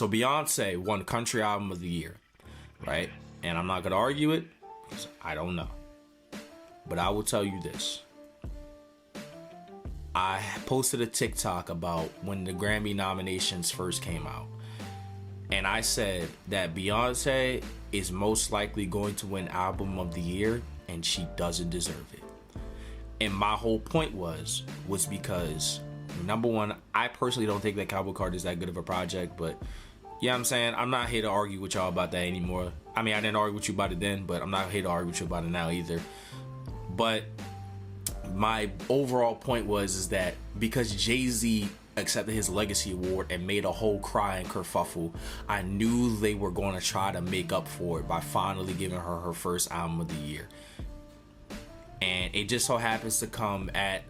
So Beyonce won Country Album of the Year, right? And I'm not gonna argue it because I don't know. But I will tell you this. I posted a TikTok about when the Grammy nominations first came out. And I said that Beyonce is most likely going to win Album of the Year, and she doesn't deserve it. And my whole point was because, number one, I personally don't think that Cowboy Carter is that good of a project, but yeah, I'm saying I'm not here to argue with y'all about that anymore. I mean, I didn't argue with you about it then, but I'm not here to argue with you about it now either. But my overall point is that because Jay-Z accepted his Legacy Award and made a whole cry and kerfuffle, I knew they were going to try to make up for it by finally giving her her first Album of the Year. And it just so happens to come at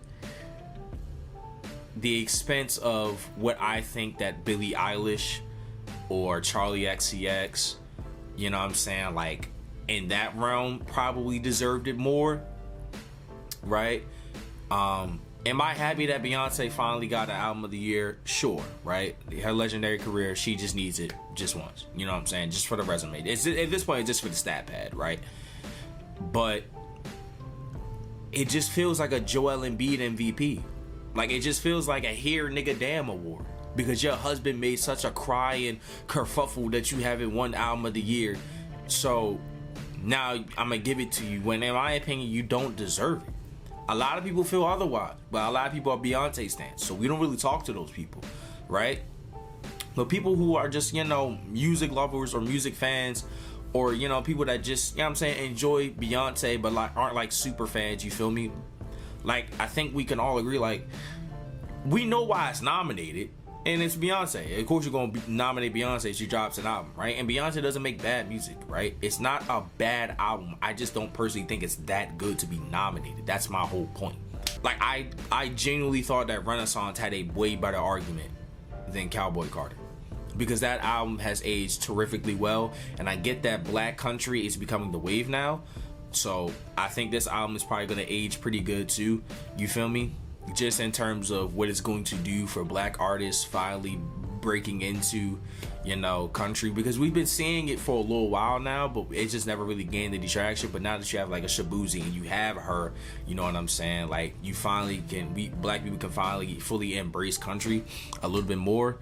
the expense of what I think that Billie Eilish or Charlie XCX, you know what I'm saying, like in that realm probably deserved it more, right? Am I happy that Beyonce finally got an Album of the Year? Sure, right? Her legendary career, she just needs it just once. You know what I'm saying? Just for the resume. At this point, it's just for the stat pad, right? But it just feels like a Joel Embiid MVP. Like, it just feels like a here nigga damn award. Because your husband made such a cry and kerfuffle that you haven't won Album of the Year. So, now I'm going to give it to you when, in my opinion, you don't deserve it. A lot of people feel otherwise, but a lot of people are Beyonce stans, so we don't really talk to those people, right? But people who are just, you know, music lovers or music fans, or, you know, people that just, you know what I'm saying, enjoy Beyonce, but like aren't like super fans, you feel me? Like, I think we can all agree, like, we know why it's nominated, and it's Beyonce. Of course you're going to nominate Beyonce if she drops an album, right? And Beyonce doesn't make bad music, right? It's not a bad album. I just don't personally think it's that good to be nominated. That's my whole point. Like, I genuinely thought that Renaissance had a way better argument than Cowboy Carter, because that album has aged terrifically well, and I get that Black Country is becoming the wave now, so I think this album is probably going to age pretty good too, you feel me? Just in terms of what it's going to do for Black artists finally breaking into, you know, country, because we've been seeing it for a little while now, but it just never really gained the traction. But now that you have like a Shabuzi and you have her, you know what I'm saying, like, you finally can, Black people can finally fully embrace country a little bit more.